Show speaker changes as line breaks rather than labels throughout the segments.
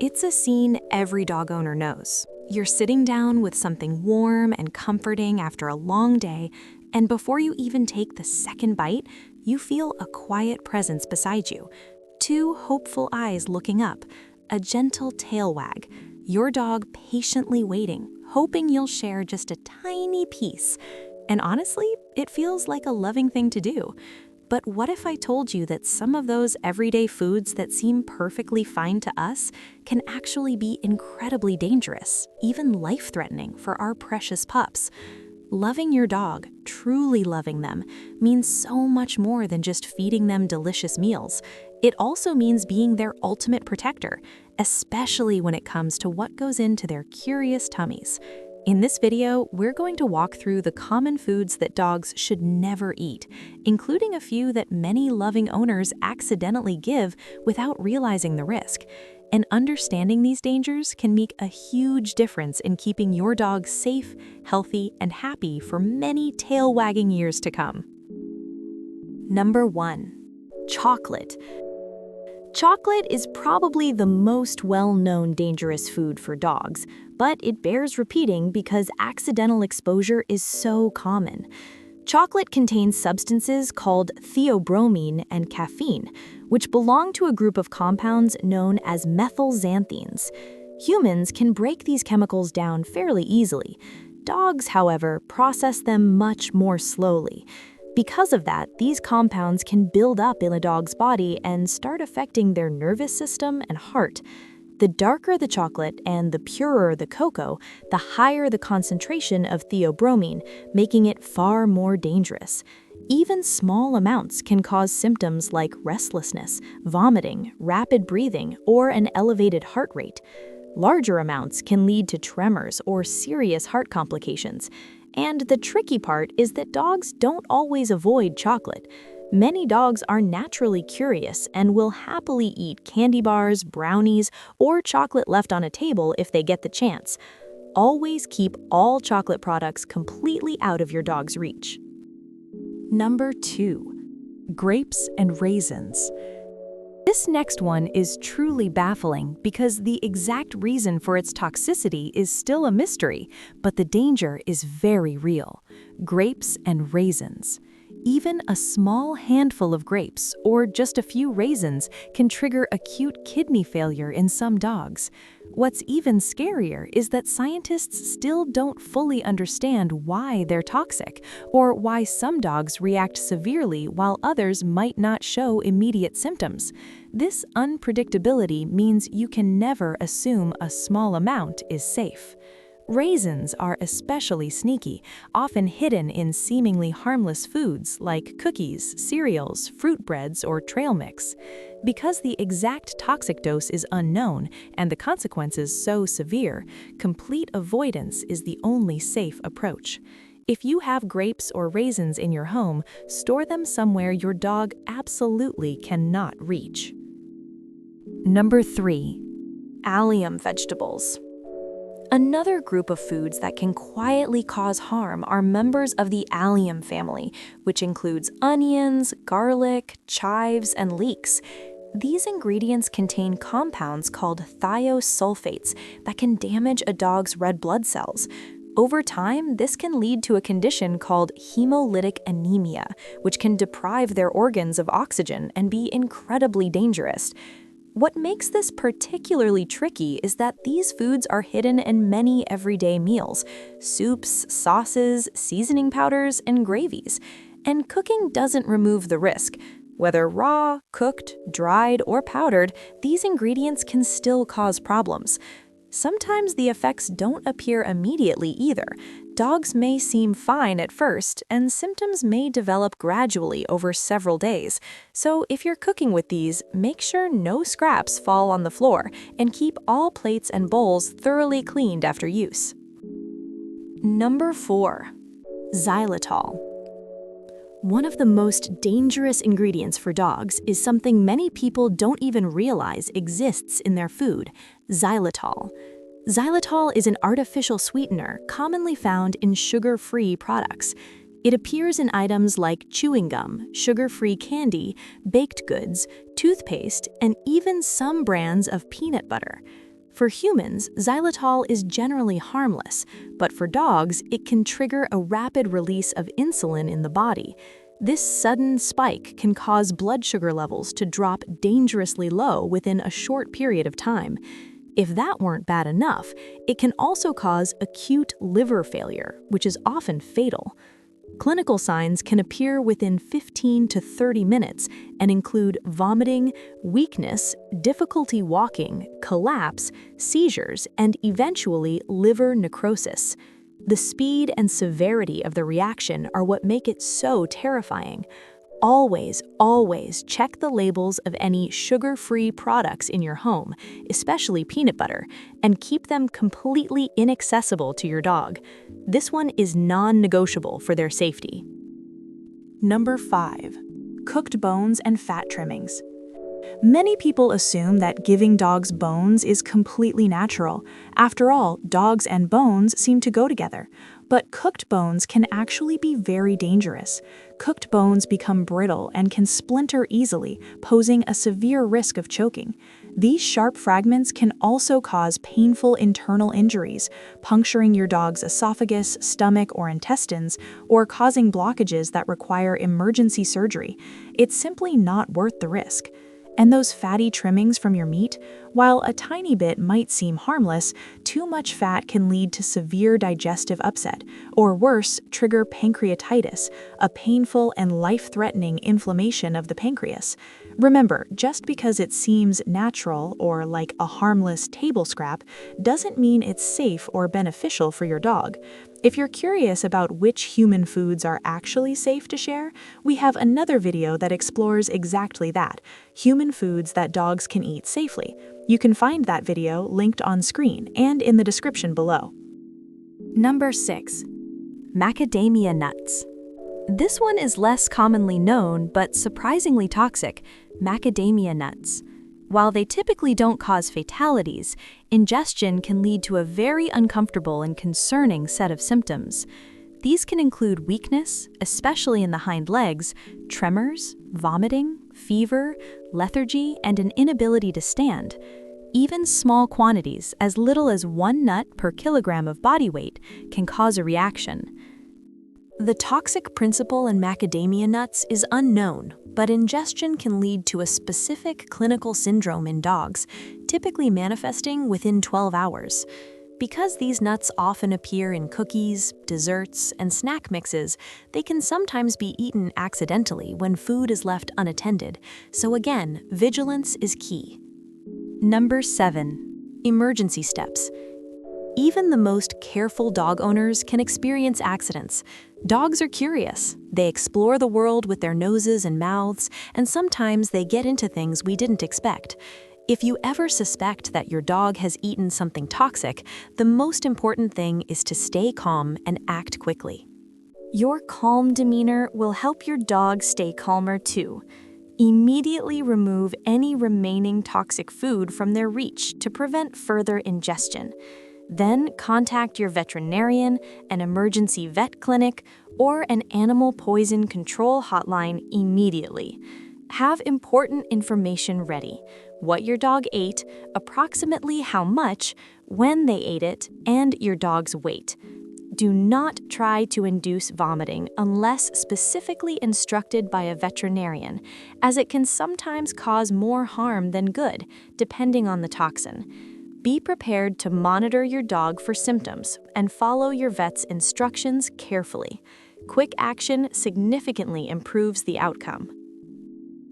It's a scene every dog owner knows. You're sitting down with something warm and comforting after a long day, and before you even take the second bite, you feel a quiet presence beside you. Two hopeful eyes looking up, a gentle tail wag, your dog patiently waiting, hoping you'll share just a tiny piece. And honestly, it feels like a loving thing to do. But what if I told you that some of those everyday foods that seem perfectly fine to us can actually be incredibly dangerous, even life-threatening for our precious pups? Loving your dog, truly loving them, means so much more than just feeding them delicious meals. It also means being their ultimate protector, especially when it comes to what goes into their curious tummies. In this video, we're going to walk through the common foods that dogs should never eat, including a few that many loving owners accidentally give without realizing the risk. And understanding these dangers can make a huge difference in keeping your dog safe, healthy, and happy for many tail-wagging years to come. Number 1. Chocolate. Chocolate is probably the most well-known dangerous food for dogs, but it bears repeating because accidental exposure is so common. Chocolate contains substances called theobromine and caffeine, which belong to a group of compounds known as methylxanthines. Humans can break these chemicals down fairly easily. Dogs, however, process them much more slowly. Because of that, these compounds can build up in a dog's body and start affecting their nervous system and heart. The darker the chocolate and the purer the cocoa, the higher the concentration of theobromine, making it far more dangerous. Even small amounts can cause symptoms like restlessness, vomiting, rapid breathing, or an elevated heart rate. Larger amounts can lead to tremors or serious heart complications. And the tricky part is that dogs don't always avoid chocolate. Many dogs are naturally curious and will happily eat candy bars, brownies, or chocolate left on a table if they get the chance. Always keep all chocolate products completely out of your dog's reach. Number 2. Grapes and raisins. This next one is truly baffling because the exact reason for its toxicity is still a mystery, but the danger is very real. Grapes and raisins. Even a small handful of grapes or just a few raisins can trigger acute kidney failure in some dogs. What's even scarier is that scientists still don't fully understand why they're toxic, or why some dogs react severely while others might not show immediate symptoms. This unpredictability means you can never assume a small amount is safe. Raisins are especially sneaky, often hidden in seemingly harmless foods like cookies, cereals, fruit breads, or trail mix. Because the exact toxic dose is unknown and the consequences so severe, complete avoidance is the only safe approach. If you have grapes or raisins in your home, store them somewhere your dog absolutely cannot reach. Number 3. Allium vegetables. Another group of foods that can quietly cause harm are members of the allium family, which includes onions, garlic, chives, and leeks. These ingredients contain compounds called thiosulfates that can damage a dog's red blood cells. Over time, this can lead to a condition called hemolytic anemia, which can deprive their organs of oxygen and be incredibly dangerous. What makes this particularly tricky is that these foods are hidden in many everyday meals: soups, sauces, seasoning powders, and gravies. And cooking doesn't remove the risk. Whether raw, cooked, dried, or powdered, these ingredients can still cause problems. Sometimes the effects don't appear immediately either. Dogs may seem fine at first, and symptoms may develop gradually over several days. So if you're cooking with these, make sure no scraps fall on the floor, and keep all plates and bowls thoroughly cleaned after use. Number 4. Xylitol. One of the most dangerous ingredients for dogs is something many people don't even realize exists in their food: xylitol. Xylitol is an artificial sweetener commonly found in sugar-free products. It appears in items like chewing gum, sugar-free candy, baked goods, toothpaste, and even some brands of peanut butter. For humans, xylitol is generally harmless, but for dogs, it can trigger a rapid release of insulin in the body. This sudden spike can cause blood sugar levels to drop dangerously low within a short period of time. If that weren't bad enough, it can also cause acute liver failure, which is often fatal. Clinical signs can appear within 15 to 30 minutes and include vomiting, weakness, difficulty walking, collapse, seizures, and eventually liver necrosis. The speed and severity of the reaction are what make it so terrifying. Always, always check the labels of any sugar-free products in your home, especially peanut butter, and keep them completely inaccessible to your dog. This one is non-negotiable for their safety. Number 5. Cooked bones and fat trimmings. Many people assume that giving dogs bones is completely natural. After all, dogs and bones seem to go together. But cooked bones can actually be very dangerous. Cooked bones become brittle and can splinter easily, posing a severe risk of choking. These sharp fragments can also cause painful internal injuries, puncturing your dog's esophagus, stomach, or intestines, or causing blockages that require emergency surgery. It's simply not worth the risk. And those fatty trimmings from your meat, while a tiny bit might seem harmless, too much fat can lead to severe digestive upset, or worse, trigger pancreatitis, a painful and life-threatening inflammation of the pancreas. Remember, just because it seems natural or like a harmless table scrap doesn't mean it's safe or beneficial for your dog. If you're curious about which human foods are actually safe to share, we have another video that explores exactly that, human foods that dogs can eat safely. You can find that video linked on screen and in the description below. Number 6. Macadamia nuts. This one is less commonly known but surprisingly toxic, macadamia nuts. While they typically don't cause fatalities, ingestion can lead to a very uncomfortable and concerning set of symptoms. These can include weakness, especially in the hind legs, tremors, vomiting, fever, lethargy, and an inability to stand. Even small quantities, as little as 1 nut per kilogram of body weight, can cause a reaction. The toxic principle in macadamia nuts is unknown, but ingestion can lead to a specific clinical syndrome in dogs, typically manifesting within 12 hours. Because these nuts often appear in cookies, desserts, and snack mixes, they can sometimes be eaten accidentally when food is left unattended, so again, vigilance is key. Number 7. Emergency steps. Even the most careful dog owners can experience accidents. Dogs are curious. They explore the world with their noses and mouths, and sometimes they get into things we didn't expect. If you ever suspect that your dog has eaten something toxic, the most important thing is to stay calm and act quickly. Your calm demeanor will help your dog stay calmer too. Immediately remove any remaining toxic food from their reach to prevent further ingestion. Then contact your veterinarian, an emergency vet clinic, or an animal poison control hotline immediately. Have important information ready: what your dog ate, approximately how much, when they ate it, and your dog's weight. Do not try to induce vomiting unless specifically instructed by a veterinarian, as it can sometimes cause more harm than good, depending on the toxin. Be prepared to monitor your dog for symptoms and follow your vet's instructions carefully. Quick action significantly improves the outcome.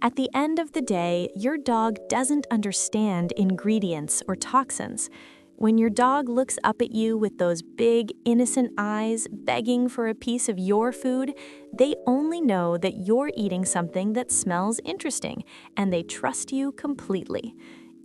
At the end of the day, your dog doesn't understand ingredients or toxins. When your dog looks up at you with those big, innocent eyes begging for a piece of your food, they only know that you're eating something that smells interesting, and they trust you completely.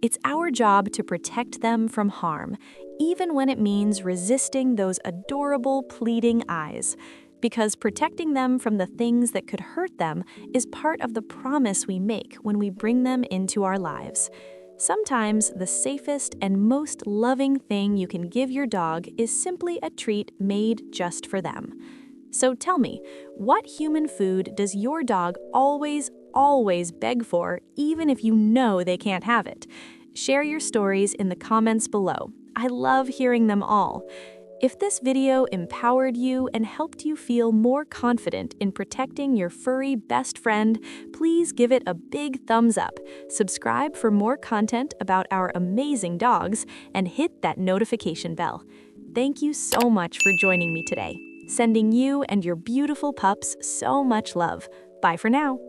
It's our job to protect them from harm, even when it means resisting those adorable, pleading eyes. Because protecting them from the things that could hurt them is part of the promise we make when we bring them into our lives. Sometimes the safest and most loving thing you can give your dog is simply a treat made just for them. So tell me, what human food does your dog always beg for, even if you know they can't have it? Share your stories in the comments below. I love hearing them all. If this video empowered you and helped you feel more confident in protecting your furry best friend, please give it a big thumbs up, subscribe for more content about our amazing dogs, and hit that notification bell. Thank you so much for joining me today. Sending you and your beautiful pups so much love. Bye for now.